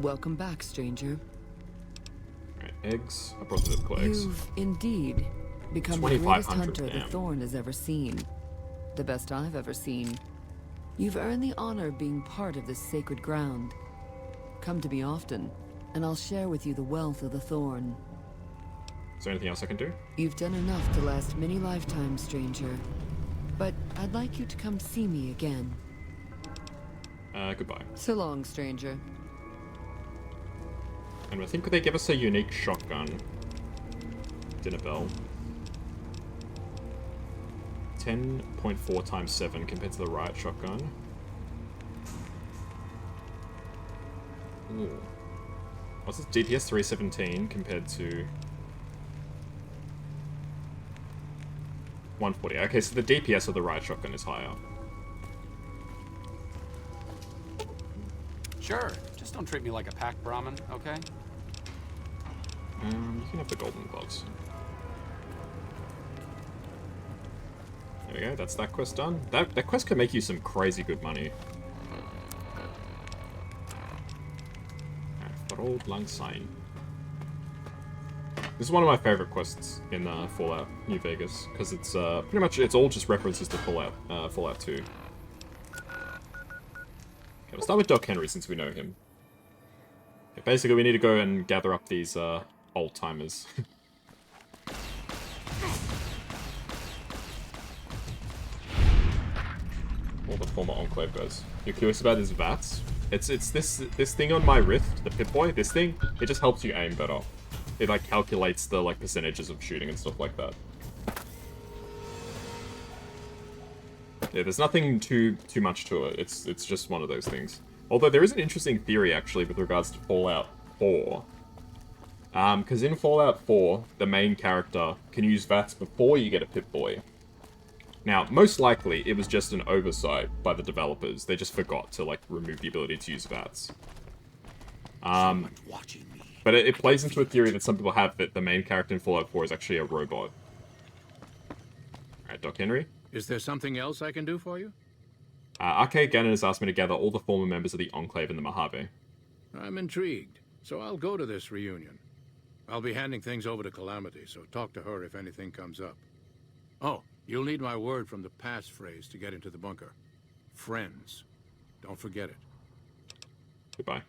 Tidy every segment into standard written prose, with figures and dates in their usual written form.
Welcome back, stranger. Alright, eggs. I brought the typical eggs. You've indeed become the greatest 2,500, hunter the damn. Thorn has ever seen. The best I've ever seen. You've earned the honor of being part of this sacred ground. Come to me often, and I'll share with you the wealth of the Thorn. Is there anything else I can do? You've done enough to last many lifetimes, stranger. But I'd like you to come see me again. Goodbye. So long, stranger. And I think they give us a unique shotgun. Dinner bell. 10.4 times 7 compared to the riot shotgun. Ooh. What's this? DPS 317 compared to 140. Okay, so the DPS of the riot shotgun is higher. Sure, just don't treat me like a pack Brahmin, okay? You can have the golden gloves. There we go, that's that quest done. That quest could make you some crazy good money. Alright, Auld lang Syne. This is one of my favorite quests in Fallout New Vegas, because it's pretty much, it's all just references to Fallout 2. Okay, we'll start with Doc Henry since we know him. Okay, basically, we need to go and gather up these old-timers. All the former Enclave guys. You're curious about his VATS? It's this thing on my wrist, the Pip-Boy, this thing, it just helps you aim better. It like calculates the like percentages of shooting and stuff like that. Yeah, there's nothing too much to it. It's just one of those things. Although there is an interesting theory actually with regards to Fallout 4. Because in Fallout 4, the main character can use VATS before you get a Pip-Boy. Now, most likely, it was just an oversight by the developers. They just forgot to, like, remove the ability to use VATS. But it plays into a theory that some people have that the main character in Fallout 4 is actually a robot. Alright, Doc Henry. Is there something else I can do for you? Arcade Gannon has asked me to gather all the former members of the Enclave in the Mojave. I'm intrigued, so I'll go to this reunion. I'll be handing things over to Calamity, so talk to her if anything comes up. Oh, you'll need my word from the passphrase to get into the bunker. Friends. Don't forget it. Goodbye.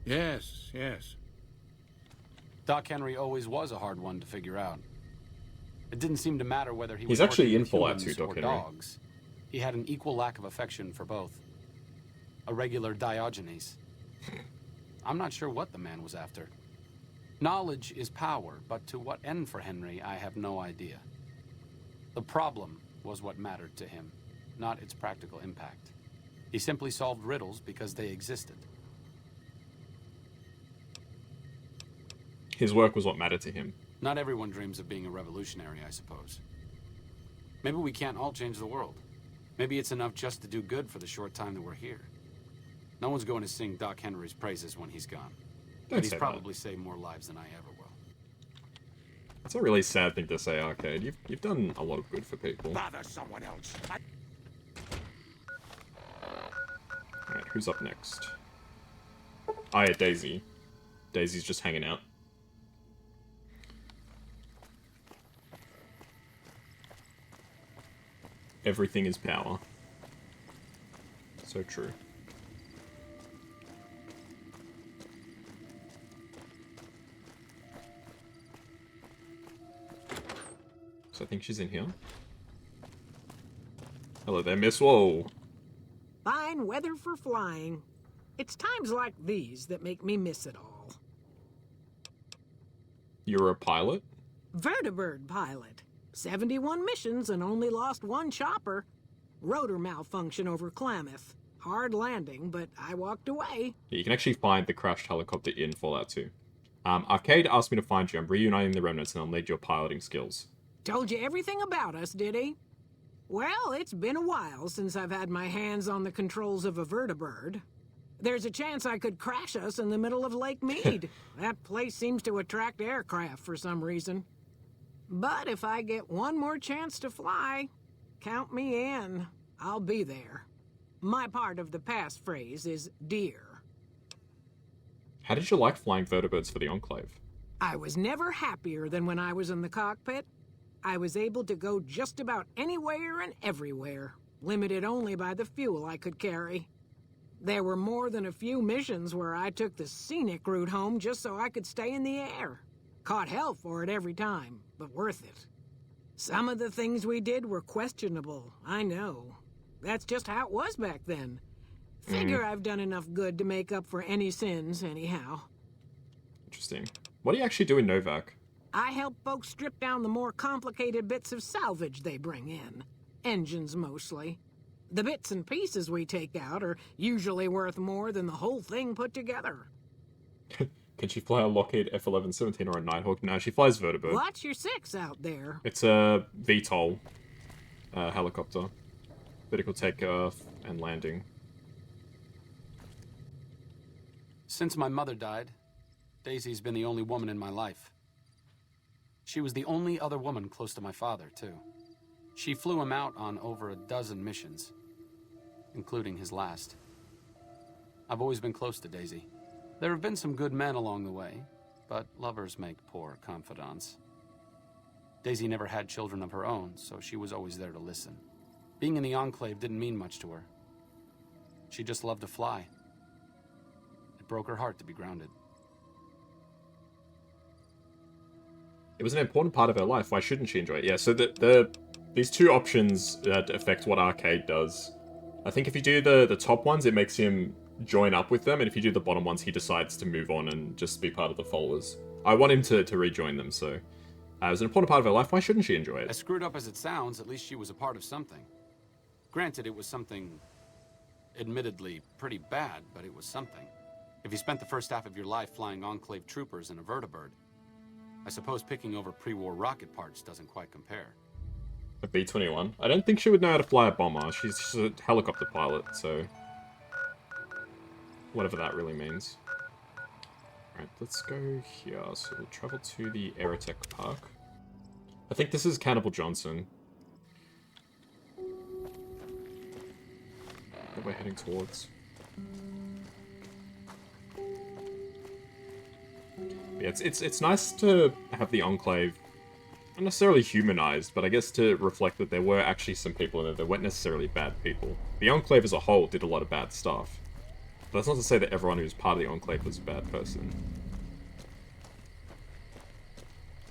Yes, yes. Doc Henry always was a hard one to figure out. It didn't seem to matter whether he was He's actually working in with Fallout 2, humans Doc or Henry. dogs. He had an equal lack of affection for both. A regular Diogenes. I'm not sure what the man was after. Knowledge is power, but to what end for Henry, I have no idea. The problem was what mattered to him, not its practical impact. He simply solved riddles because they existed. His work was what mattered to him. Not everyone dreams of being a revolutionary, I suppose. Maybe we can't all change the world. Maybe it's enough just to do good for the short time that we're here. No one's going to sing Doc Henry's praises when he's gone. But he's probably saved more lives than I ever will. That's a really sad thing to say, Arcade. You've done a lot of good for people. Bother someone else. Alright, who's up next? Oh yeah, Daisy. Daisy's just hanging out. Everything is power. So true. So I think she's in here. Hello there, miss. Whoa. Fine weather for flying. It's times like these that make me miss it all. You're a pilot? Vertibird pilot. 71 missions and only lost one chopper. Rotor malfunction over Klamath. Hard landing, but I walked away. Yeah, you can actually find the crashed helicopter in Fallout 2. Arcade asked me to find you. I'm reuniting the remnants and I'll need your piloting skills. Told you everything about us, did he? Well, it's been a while since I've had my hands on the controls of a vertibird. There's a chance I could crash us in the middle of Lake Mead. That place seems to attract aircraft for some reason. But if I get one more chance to fly, count me in. I'll be there. My part of the passphrase is dear. How did you like flying vertibirds for the Enclave? I was never happier than when I was in the cockpit. I was able to go just about anywhere and everywhere, limited only by the fuel I could carry. There were more than a few missions where I took the scenic route home just so I could stay in the air. Caught hell for it every time, but worth it. Some of the things we did were questionable, I know. That's just how it was back then. Figure I've done enough good to make up for any sins, anyhow. Interesting. What do you actually do in Novak? I help folks strip down the more complicated bits of salvage they bring in. Engines, mostly. The bits and pieces we take out are usually worth more than the whole thing put together. Can she fly a Lockheed F-11-17 or a Nighthawk? No, she flies vertibird. Watch your six out there. It's a VTOL helicopter. Vertical takeoff and landing. Since my mother died, Daisy's been the only woman in my life. She was the only other woman close to my father, too. She flew him out on over a dozen missions, including his last. I've always been close to Daisy. There have been some good men along the way, but lovers make poor confidants. Daisy never had children of her own, so she was always there to listen. Being in the Enclave didn't mean much to her. She just loved to fly. It broke her heart to be grounded. It was an important part of her life. Why shouldn't she enjoy it? Yeah, so these two options affect what Arcade does. I think if you do the top ones, it makes him join up with them, and if you do the bottom ones, he decides to move on and just be part of the followers. I want him to rejoin them, so... it was an important part of her life. Why shouldn't she enjoy it? As screwed up as it sounds, at least she was a part of something. Granted, it was something admittedly pretty bad, but it was something. If you spent the first half of your life flying Enclave troopers in a vertibird, I suppose picking over pre-war rocket parts doesn't quite compare. A B-21? I don't think she would know how to fly a bomber. She's just a helicopter pilot, so... whatever that really means. Alright, let's go here. So we'll travel to the Aerotech Park. I think this is Cannibal Johnson that we're heading towards. Yeah, it's nice to have the Enclave not necessarily humanized, but I guess to reflect that there were actually some people in there that weren't necessarily bad people. The Enclave as a whole did a lot of bad stuff. But that's not to say that everyone who was part of the Enclave was a bad person.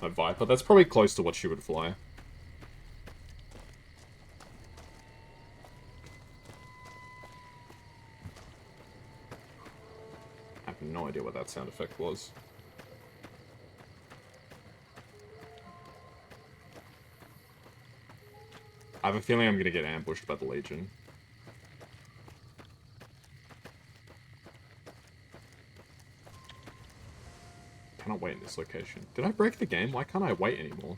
A Viper, that's probably close to what she would fly. I have no idea what that sound effect was. I have a feeling I'm going to get ambushed by the Legion. Cannot wait in this location. Did I break the game? Why can't I wait anymore?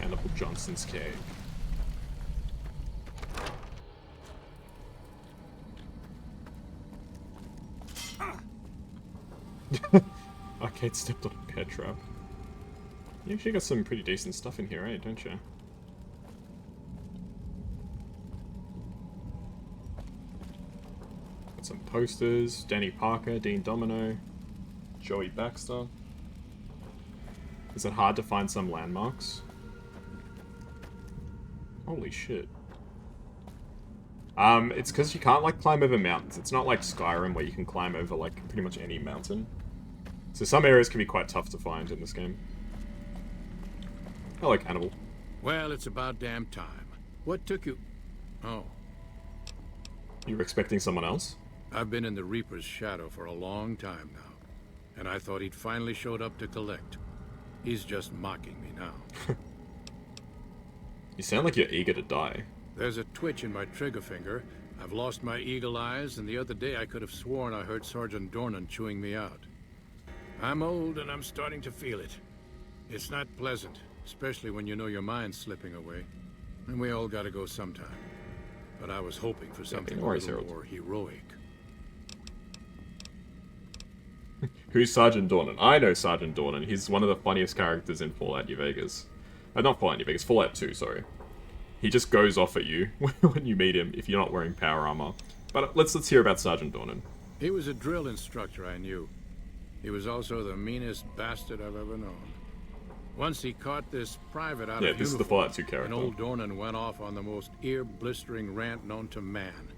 Cannibal Johnson's cave. Arcade stepped on a bear trap. You actually got some pretty decent stuff in here, eh? Don't you? Got some posters. Danny Parker, Dean Domino, Joey Baxter. Is it hard to find some landmarks? Holy shit. It's because you can't, like, climb over mountains. It's not like Skyrim where you can climb over, like, pretty much any mountain. So some areas can be quite tough to find in this game. Hello, Cannibal. Well, it's about damn time. What took you... Oh. You were expecting someone else? I've been in the Reaper's shadow for a long time now, and I thought he'd finally showed up to collect. He's just mocking me now. You sound like you're eager to die. There's a twitch in my trigger finger. I've lost my eagle eyes, and the other day I could have sworn I heard Sergeant Dornan chewing me out. I'm old, and I'm starting to feel it. It's not pleasant, especially when you know your mind's slipping away. And we all gotta go sometime. But I was hoping for something a little more heroic. Who's Sergeant Dornan? I know Sergeant Dornan. He's one of the funniest characters in Fallout New Vegas. Not Fallout New Vegas, Fallout 2, sorry. He just goes off at you when you meet him if you're not wearing power armor. But let's hear about Sergeant Dornan. He was a drill instructor I knew. He was also the meanest bastard I've ever known. Once he caught this private out of this is the Fallout 2 character. and old Dornan went off on the most ear-blistering rant known to man.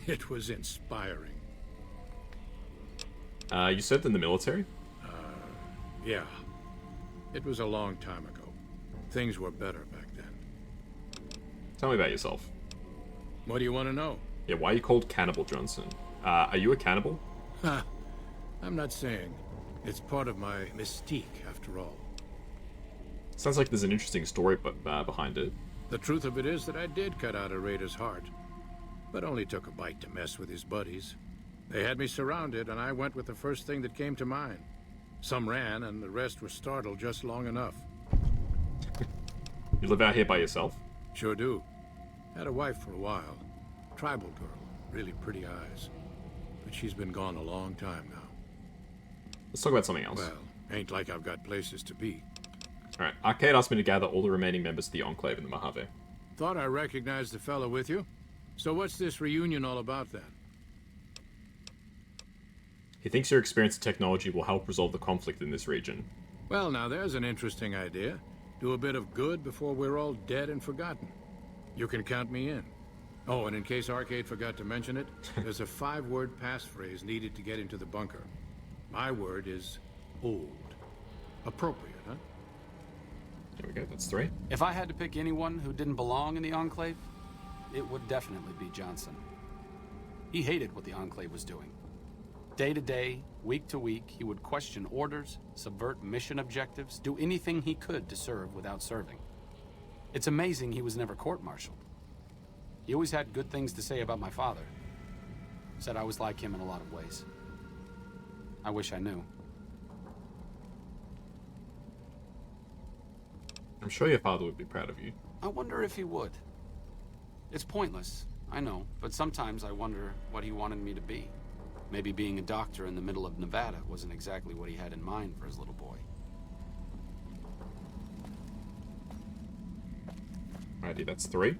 It was inspiring. You served in the military? Yeah. It was a long time ago. Things were better back then. Tell me about yourself. What do you want to know? Yeah, why are you called Cannibal Johnson? Are you a cannibal? I'm not saying. It's part of my mystique, after all. Sounds like there's an interesting story behind it. The truth of it is that I did cut out a raider's heart, but only took a bite to mess with his buddies. They had me surrounded, and I went with the first thing that came to mind. Some ran, and the rest were startled just long enough. You live out here by yourself? Sure do. Had a wife for a while. Tribal girl. Really pretty eyes. But she's been gone a long time now. Let's talk about something else. Well, ain't like I've got places to be. Alright, Arcade asked me to gather all the remaining members of the Enclave in the Mojave. Thought I recognized the fellow with you. So what's this reunion all about then? He thinks your experience and technology will help resolve the conflict in this region. Well, now there's an interesting idea. Do a bit of good before we're all dead and forgotten. You can count me in. Oh, and in case Arcade forgot to mention it, there's a 5-word passphrase needed to get into the bunker. My word is Auld. Appropriate, huh? There we go, that's 3. If I had to pick anyone who didn't belong in the Enclave, it would definitely be Johnson. He hated what the Enclave was doing. Day to day, week to week, he would question orders, subvert mission objectives, do anything he could to serve without serving. It's amazing he was never court-martialed. He always had good things to say about my father. Said I was like him in a lot of ways. I wish I knew. I'm sure your father would be proud of you. I wonder if he would. It's pointless, I know, but sometimes I wonder what he wanted me to be. Maybe being a doctor in the middle of Nevada wasn't exactly what he had in mind for his little boy. Alrighty, that's 3.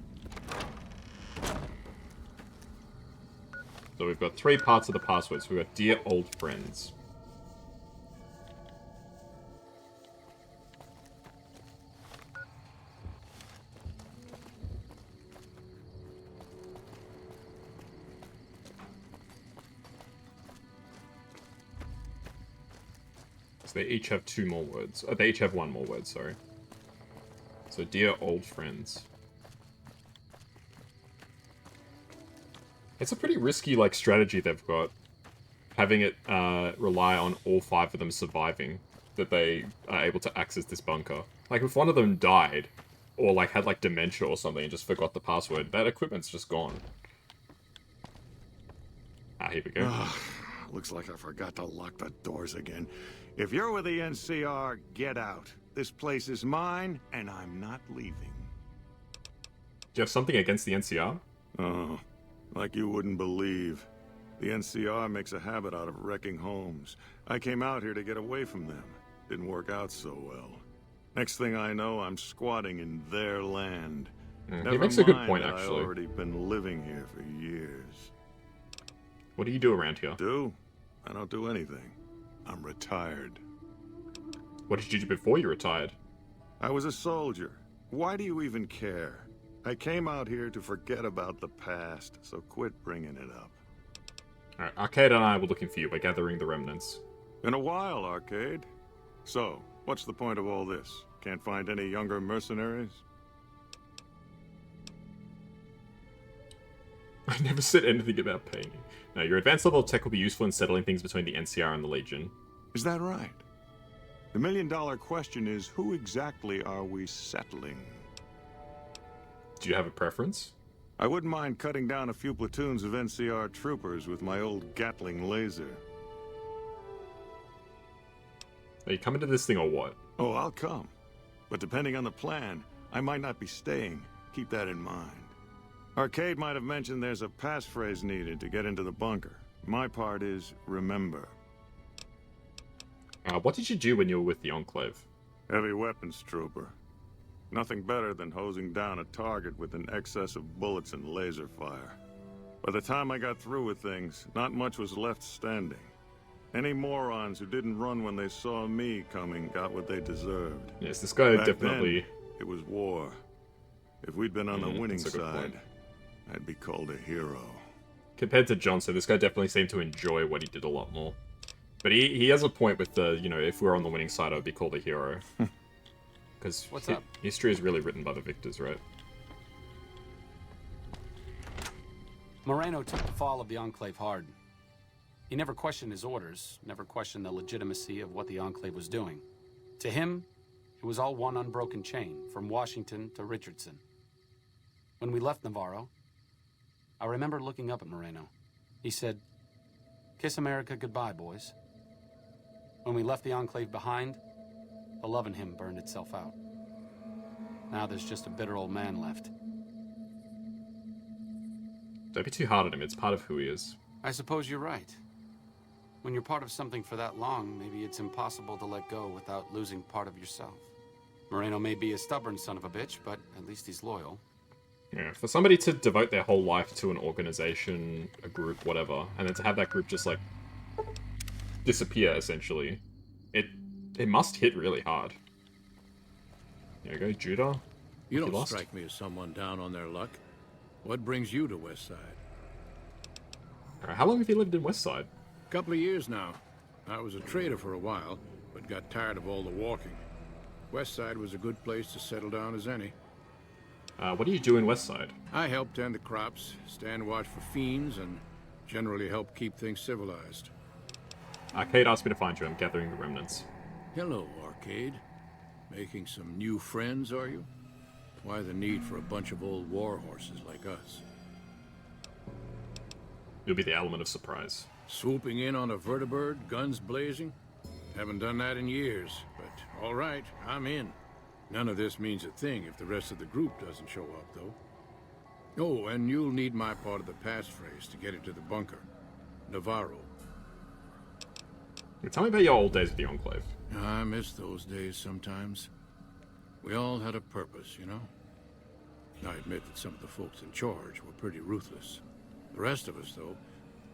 So we've got 3 parts of the passwords. We've got Dear Old Friends. So they each have 2 more words. They each have 1 more word, sorry. So Dear Old Friends. It's a pretty risky, like, strategy they've got. Having it rely on all 5 of them surviving, that they are able to access this bunker. Like, if one of them died, or, like, had, like, dementia or something and just forgot the password, that equipment's just gone. Here we go. Looks like I forgot to lock the doors again. If you're with the NCR, get out. This place is mine, and I'm not leaving. Do you have something against the NCR? Oh, like you wouldn't believe. The NCR makes a habit out of wrecking homes. I came out here to get away from them. Didn't work out so well. Next thing I know, I'm squatting in their land. He makes a good point, I've actually. already been living here for years. What do you do around here? I don't do anything. I'm retired. What did you do before you retired? I was a soldier. Why do you even care? I came out here to forget about the past, so quit bringing it up. Alright, Arcade and I were looking for you. We're gathering the remnants. Been a while, Arcade. So, what's the point of all this? Can't find any younger mercenaries? I never said anything about paying you. No, your advanced level of tech will be useful in settling things between the NCR and the Legion. Is that right? The million-dollar question is, who exactly are we settling? Do you have a preference? I wouldn't mind cutting down a few platoons of NCR troopers with my old Gatling laser. Are you coming to this thing or what? Oh, I'll come. But depending on the plan, I might not be staying. Keep that in mind. Arcade might have mentioned there's a passphrase needed to get into the bunker. My part is remember. What did you do when you were with the Enclave? Heavy weapons trooper. Nothing better than hosing down a target with an excess of bullets and laser fire. By the time I got through with things, not much was left standing. Any morons who didn't run when they saw me coming got what they deserved. Yes, this guy Back definitely... then, it was war. If we'd been on the winning that's a good side, point. I'd be called a hero. Compared to Johnson, this guy definitely seemed to enjoy what he did a lot more. But he has a point with the, you know, if we're on the winning side, I'd be called a hero. Because history is really written by the victors, right? Moreno took the fall of the Enclave hard. He never questioned his orders, never questioned the legitimacy of what the Enclave was doing. To him, it was all one unbroken chain, from Washington to Richardson. When we left Navarro, I remember looking up at Moreno. He said, "Kiss America goodbye, boys." When we left the Enclave behind, the love in him burned itself out. Now there's just a bitter old man left. Don't be too hard on him, it's part of who he is. I suppose you're right. When you're part of something for that long, maybe it's impossible to let go without losing part of yourself. Moreno may be a stubborn son of a bitch, but at least he's loyal. Yeah, for somebody to devote their whole life to an organization, a group, whatever, and then to have that group just, like, disappear, essentially, it must hit really hard. There you go, Judah. You don't strike me as someone down on their luck. What brings you to Westside? Alright, how long have you lived in Westside? Couple of years now. I was a trader for a while, but got tired of all the walking. Westside was a good place to settle down as any. What do you do in Westside? I help tend the crops, stand watch for fiends, and generally help keep things civilized. Arcade asked me to find you. I'm gathering the remnants. Hello, Arcade. Making some new friends, are you? Why the need for a bunch of old war horses like us? You'll be the element of surprise. Swooping in on a vertibird, guns blazing? Haven't done that in years, but all right, I'm in. None of this means a thing if the rest of the group doesn't show up, though. Oh, and you'll need my part of the passphrase to get into the bunker. Navarro. Tell me about your old days with the Enclave. I miss those days sometimes. We all had a purpose, you know? I admit that some of the folks in charge were pretty ruthless. The rest of us, though,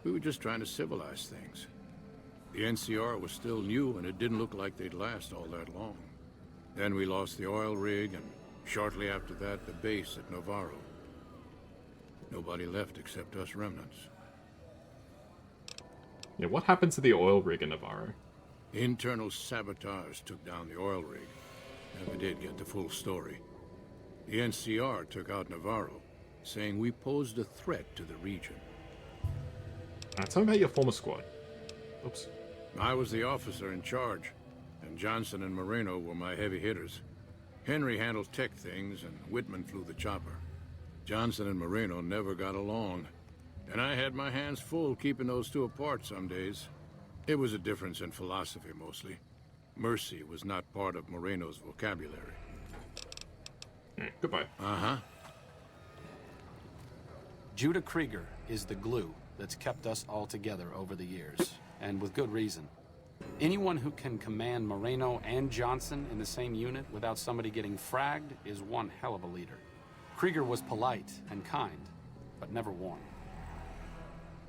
we were just trying to civilize things. The NCR was still new, and it didn't look like they'd last all that long. Then we lost the oil rig, and shortly after that, the base at Navarro. Nobody left except us remnants. Yeah, what happened to the oil rig in Navarro? Internal sabotage took down the oil rig. Never did get the full story. The NCR took out Navarro, saying we posed a threat to the region. Tell me about your former squad. Oops. I was the officer in charge, and Johnson and Moreno were my heavy hitters. Henry handled tech things, and Whitman flew the chopper. Johnson and Moreno never got along, and I had my hands full keeping those two apart some days. It was a difference in philosophy, mostly. Mercy was not part of Moreno's vocabulary. Goodbye. Uh-huh. Judah Krieger is the glue that's kept us all together over the years, and with good reason. Anyone who can command Moreno and Johnson in the same unit without somebody getting fragged is one hell of a leader. Krieger was polite and kind, but never warm.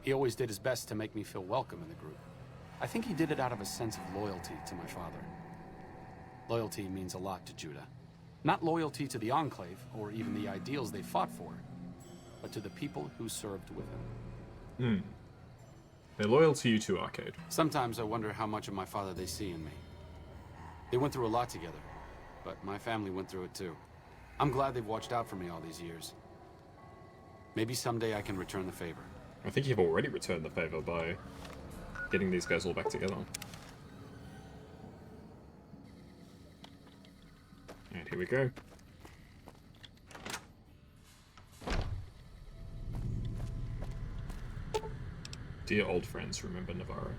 He always did his best to make me feel welcome in the group. I think he did it out of a sense of loyalty to my father. Loyalty means a lot to Judah. Not loyalty to the Enclave, or even the ideals they fought for, but to the people who served with him. They're loyal to you too, Arcade. Sometimes I wonder how much of my father they see in me. They went through a lot together, but my family went through it too. I'm glad they've watched out for me all these years. Maybe someday I can return the favor. I think you've already returned the favor by getting these guys all back together. And here we go. Dear old friends, remember Navarro.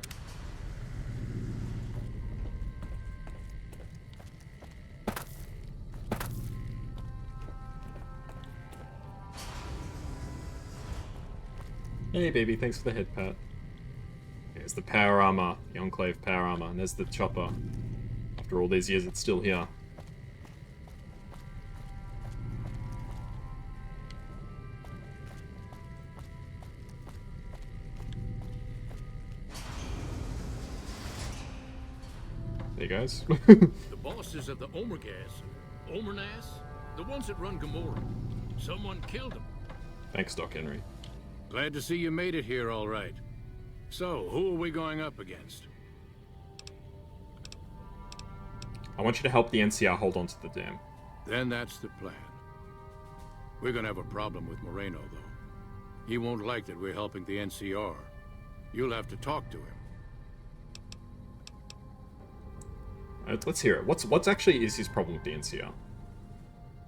Hey baby, thanks for the head pat. Yeah, There's the power armor, the Enclave power armor, and there's the chopper. After all these years, it's still here. Hey guys. The bosses of the Omernas, the ones that run Gamora. Someone killed them. Thanks, Doc Henry. Glad to see you made it here all right. So, who are we going up against? I want you to help the NCR hold on to the dam. Then that's the plan. We're gonna have a problem with Moreno, though. He won't like that we're helping the NCR. You'll have to talk to him. Let's hear it. What's actually is his problem with the NCR?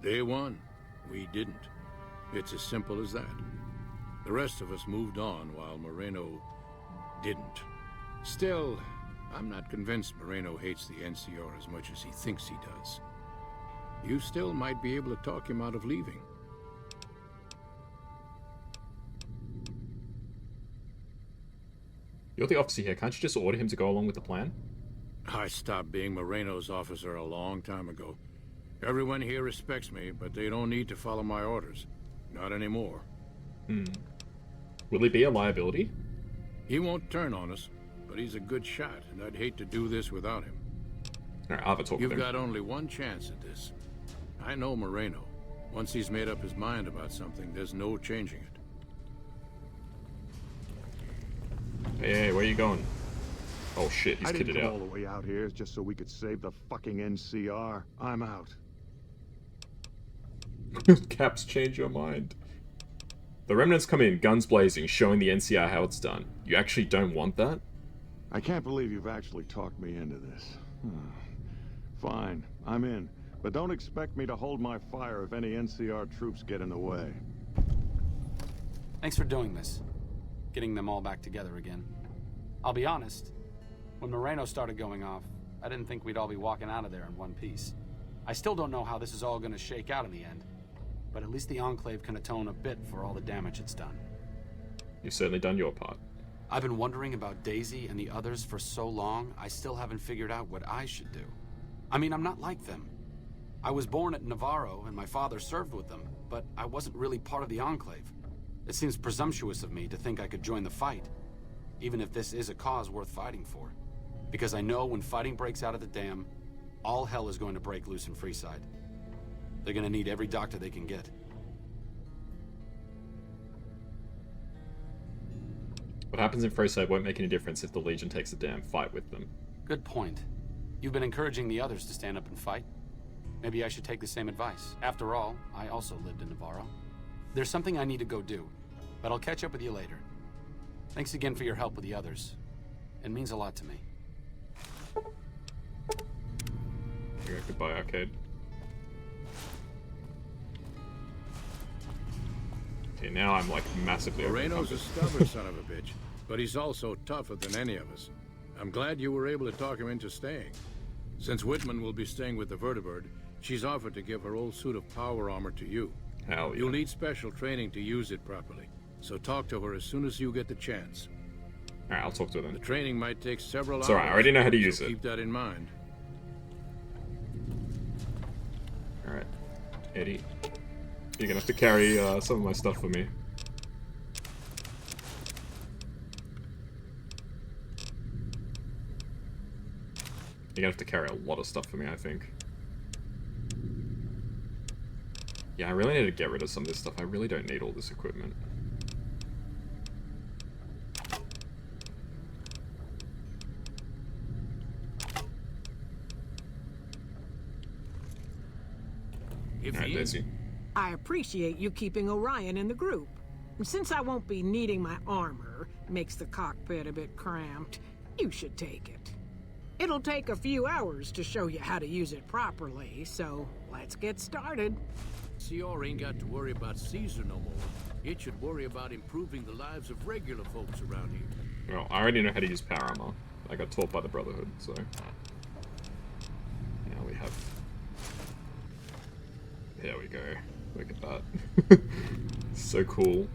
Day one, we didn't. It's as simple as that. The rest of us moved on while Moreno didn't. Still, I'm not convinced Moreno hates the NCR as much as he thinks he does. You still might be able to talk him out of leaving. You're the officer here. Can't you just order him to go along with the plan? I stopped being Moreno's officer a long time ago. Everyone here respects me, but they don't need to follow my orders. Not anymore. Will he be a liability? He won't turn on us, but he's a good shot, and I'd hate to do this without him. Alright, I'll have a talk with You've him. got only one chance at this. I know Moreno. Once he's made up his mind about something, there's no changing it. Hey, where you going? Oh shit, he's I didn't kitted come out. all the way out here just so we could save the fucking NCR. I'm out. Caps, change your mind. The remnants come in, guns blazing, showing the NCR how it's done. You actually don't want that? I can't believe you've actually talked me into this. Fine, I'm in. But don't expect me to hold my fire if any NCR troops get in the way. Thanks for doing this. Getting them all back together again. I'll be honest, when Moreno started going off, I didn't think we'd all be walking out of there in one piece. I still don't know how this is all going to shake out in the end, but at least the Enclave can atone a bit for all the damage it's done. You've certainly done your part. I've been wondering about Daisy and the others for so long, I still haven't figured out what I should do. I mean, I'm not like them. I was born at Navarro and my father served with them, but I wasn't really part of the Enclave. It seems presumptuous of me to think I could join the fight, even if this is a cause worth fighting for. Because I know when fighting breaks out at the dam, all hell is going to break loose in Freeside. They're going to need every doctor they can get. What happens in Freeside won't make any difference if the Legion takes the dam. Fight with them. Good point. You've been encouraging the others to stand up and fight. Maybe I should take the same advice. After all, I also lived in Navarro. There's something I need to go do, but I'll catch up with you later. Thanks again for your help with the others. It means a lot to me. Okay, goodbye, Arcade. Okay, now I'm like massively Moreno's a overconfident. stubborn son of a bitch, but he's also tougher than any of us. I'm glad you were able to talk him into staying. Since Whitman will be staying with the Vertibird, she's offered to give her old suit of power armor to you. Hell yeah. You'll need special training to use it properly, so talk to her as soon as you get the chance. Alright, I'll talk to her The then. training might take several hours. It's alright, I already know how to use so it. Keep that in mind. Alright. Eddie. You're gonna have to carry some of my stuff for me. You're gonna have to carry a lot of stuff for me, I think. Yeah, I really need to get rid of some of this stuff. I really don't need all this equipment. Alright, Daisy. I appreciate you keeping Orion in the group. Since I won't be needing my armor, makes the cockpit a bit cramped, you should take it. It'll take a few hours to show you how to use it properly, so let's get started. CR ain't got to worry about Caesar no more. It should worry about improving the lives of regular folks around here. Well, I already know how to use power armor. I got taught by the Brotherhood, so... Now we have... There we go. Look at that. So cool.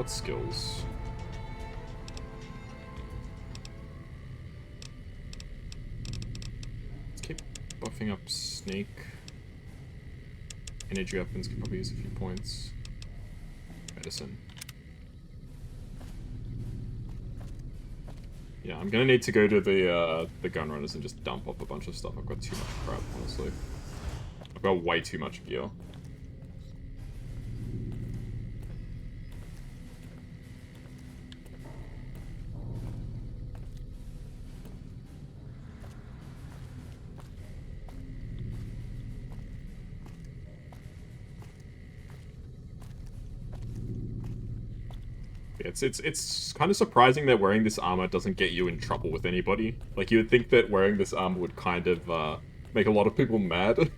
what skills? Let's keep buffing up Sneak. Energy weapons could probably use a few points. Medicine. Yeah, I'm gonna need to go to the gun runners and just dump off a bunch of stuff. I've got too much crap, honestly. I've got way too much gear. It's kind of surprising that wearing this armor doesn't get you in trouble with anybody. Like, you would think that wearing this armor would kind of make a lot of people mad.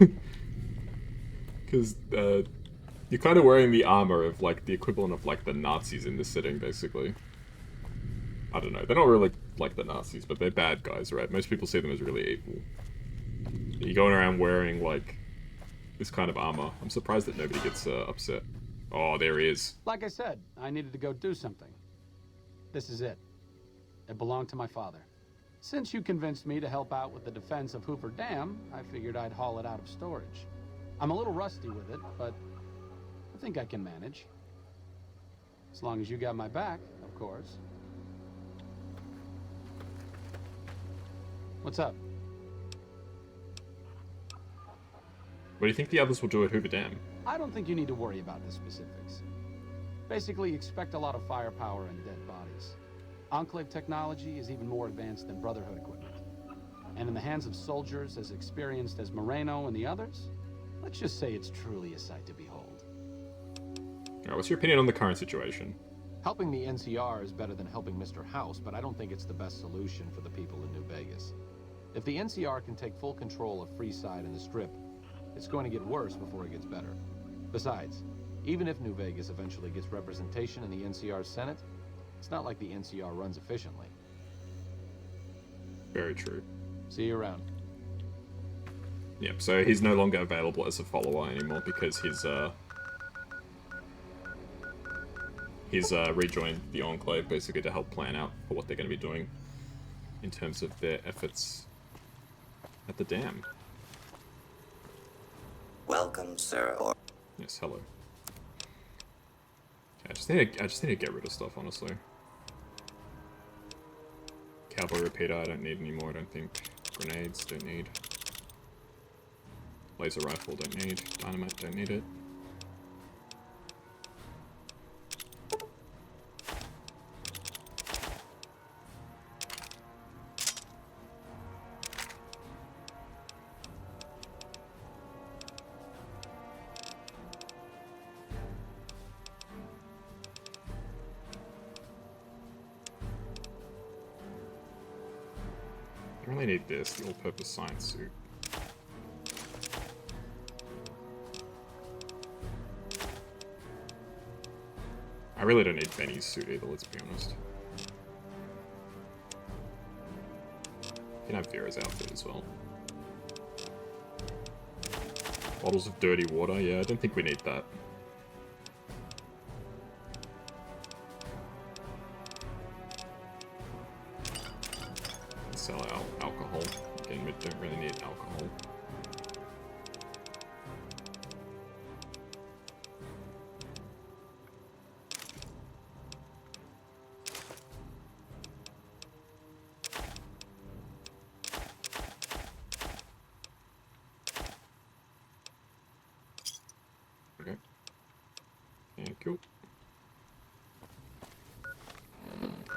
Because you're kind of wearing the armor of, like, the equivalent of, like, the Nazis in this setting, basically. I don't know. They're not really like the Nazis, but they're bad guys, right? Most people see them as really evil. You're going around wearing, like, this kind of armor. I'm surprised that nobody gets upset. Oh, there he is. Like I said, I needed to go do something. This is it. It belonged to my father. Since you convinced me to help out with the defense of Hoover Dam, I figured I'd haul it out of storage. I'm a little rusty with it, but I think I can manage. As long as you got my back, of course. What's up? What do you think the others will do at Hoover Dam? I don't think you need to worry about the specifics. Basically, expect a lot of firepower and dead bodies. Enclave technology is even more advanced than Brotherhood equipment. And in the hands of soldiers as experienced as Moreno and the others, let's just say it's truly a sight to behold. Alright, what's your opinion on the current situation? Helping the NCR is better than helping Mr. House, but I don't think it's the best solution for the people in New Vegas. If the NCR can take full control of Freeside and the Strip, it's going to get worse before it gets better. Besides, even if New Vegas eventually gets representation in the NCR's Senate, it's not like the NCR runs efficiently. Very true. See you around. Yep, so he's no longer available as a follower anymore because he's rejoined the Enclave basically to help plan out for what they're going to be doing in terms of their efforts at the dam. Welcome, sir. Yes, hello. I just need to get rid of stuff, honestly. Cowboy repeater, I don't need anymore, I don't think. Grenades, don't need. Laser rifle, don't need. Dynamite, don't need it. I really need this, the all-purpose science suit. I really don't need Benny's suit either, let's be honest. You can have Vera's outfit as well. Bottles of dirty water, yeah, I don't think we need that. Sell our alcohol. Again, we don't really need alcohol. Okay. Thank you.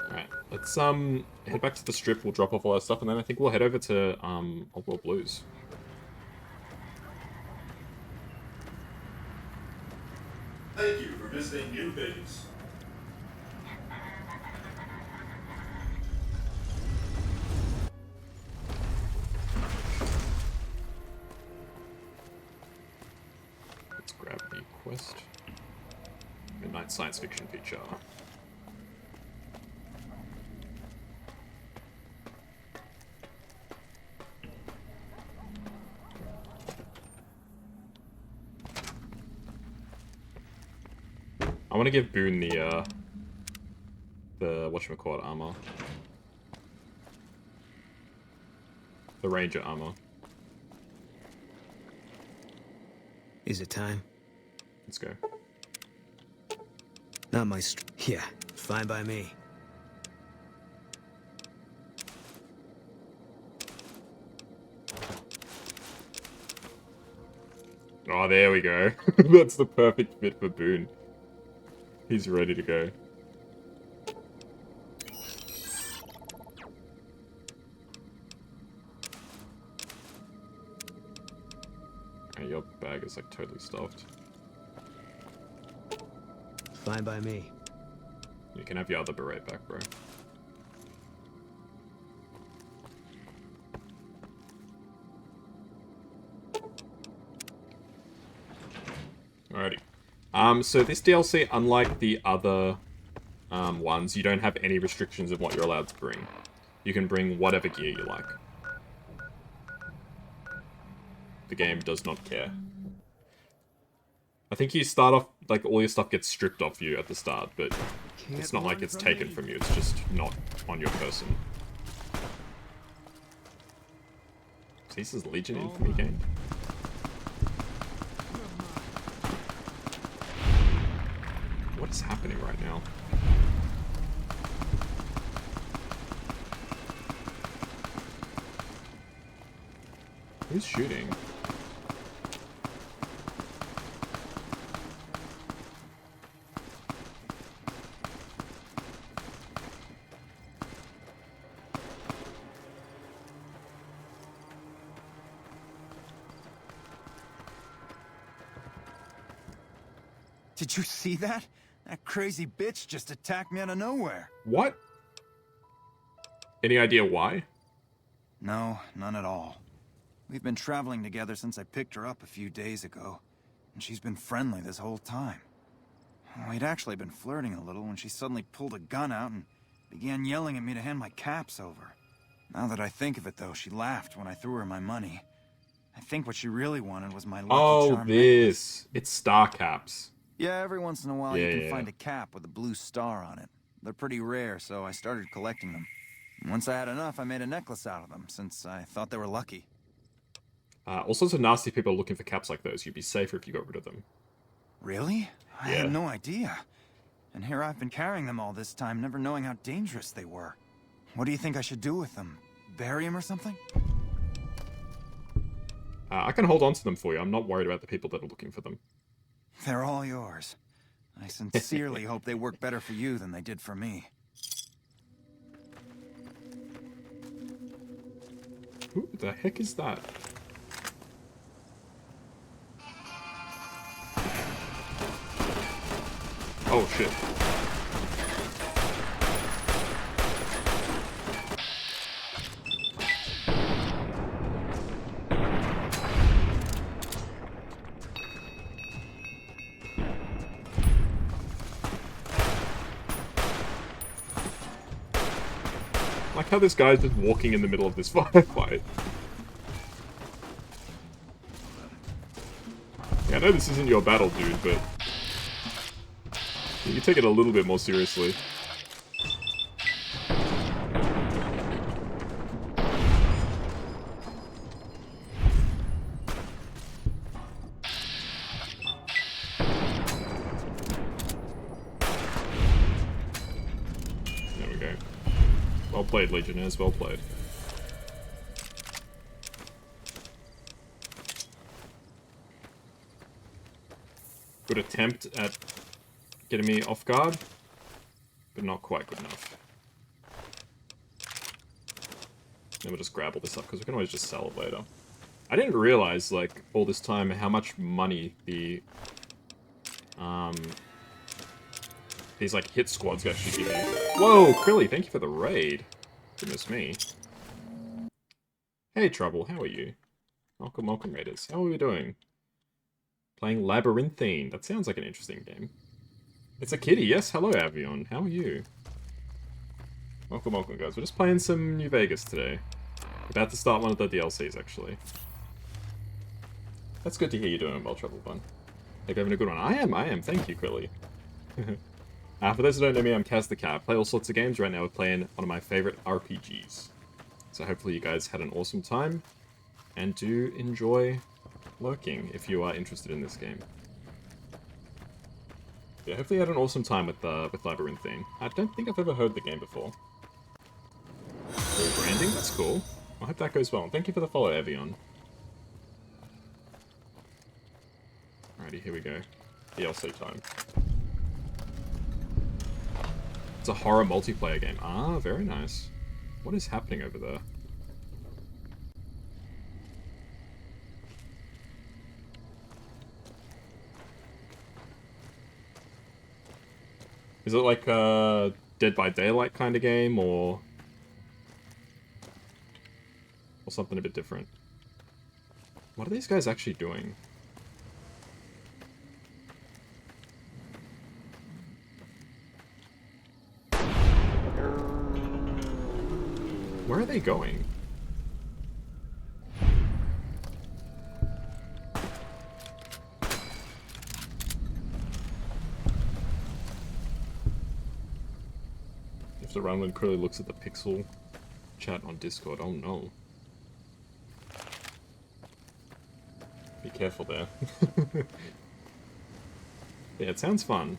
Alright, let's head back to the Strip, we'll drop off all our stuff, and then I think we'll head over to Old World Blues. Thank you for visiting New Vegas. Let's grab the quest. Midnight science fiction feature. I want to give Boone the whatchamacallit armor. The ranger armor. Is it time? Let's go. Not my yeah, fine by me. Oh, there we go. That's the perfect fit for Boone. He's ready to go. Hey, your bag is like totally stuffed. Fine by me. You can have your other beret back, bro. Alrighty. So this DLC, unlike the other ones, you don't have any restrictions of what you're allowed to bring. You can bring whatever gear you like. The game does not care. I think you start off, like, all your stuff gets stripped off you at the start, but it's not like it's taken from you, it's just not on your person. Cease's Legion Infamy game? What is happening right now? Who's shooting? Did you see that? That crazy bitch just attacked me out of nowhere. What? Any idea why? No, none at all. We've been traveling together since I picked her up a few days ago, and she's been friendly this whole time. We'd actually been flirting a little when she suddenly pulled a gun out and began yelling at me to hand my caps over. Now that I think of it, though, she laughed when I threw her my money. I think what she really wanted was my lucky charm necklace. It's star caps. Yeah, every once in a while you can find a cap with a blue star on it. They're pretty rare, so I started collecting them. Once I had enough, I made a necklace out of them, since I thought they were lucky. All sorts of nasty people are looking for caps like those. You'd be safer if you got rid of them. Really? I had no idea. And here I've been carrying them all this time, never knowing how dangerous they were. What do you think I should do with them? Bury them or something? I can hold on to them for you. I'm not worried about the people that are looking for them. They're all yours. I sincerely hope they work better for you than they did for me. Who the heck is that? Oh shit. Like how this guy's just walking in the middle of this firefight. Yeah, I know this isn't your battle, dude, but you can take it a little bit more seriously. There we go. Well played, Legionnaires, well played. Good attempt at getting me off guard, but not quite good enough. Then we'll just grab all this up, because we can always just sell it later. I didn't realize, like, all this time how much money the, these, like, hit squads actually give you. Whoa, Krilly, thank you for the raid. Goodness me. Hey, Trouble, how are you? Welcome, welcome, Raiders. How are we doing? Playing Labyrinthine. That sounds like an interesting game. It's a kitty. Yes, hello, Avion. How are you? Welcome, welcome, guys. We're just playing some New Vegas today. About to start one of the DLCs, actually. That's good to hear you're doing well, Trouble Bun. Hope you're having a good one. I am. Thank you, Quilly. For those who don't know me, I'm Kaz the Cat. I play all sorts of games. Right now we're playing one of my favorite RPGs. So hopefully you guys had an awesome time, and do enjoy lurking if you are interested in this game. Yeah, hopefully you had an awesome time with Labyrinthine. I don't think I've ever heard the game before. Branding, that's cool. I hope that goes well. And thank you for the follow, Evian. Alrighty, here we go. DLC time. It's a horror multiplayer game. Ah, very nice. What is happening over there? Is it like a Dead by Daylight kind of game, or something a bit different? What are these guys actually doing? Where are they going? You have to run when Curly looks at the pixel chat on Discord. Oh no. Be careful there. Yeah, it sounds fun.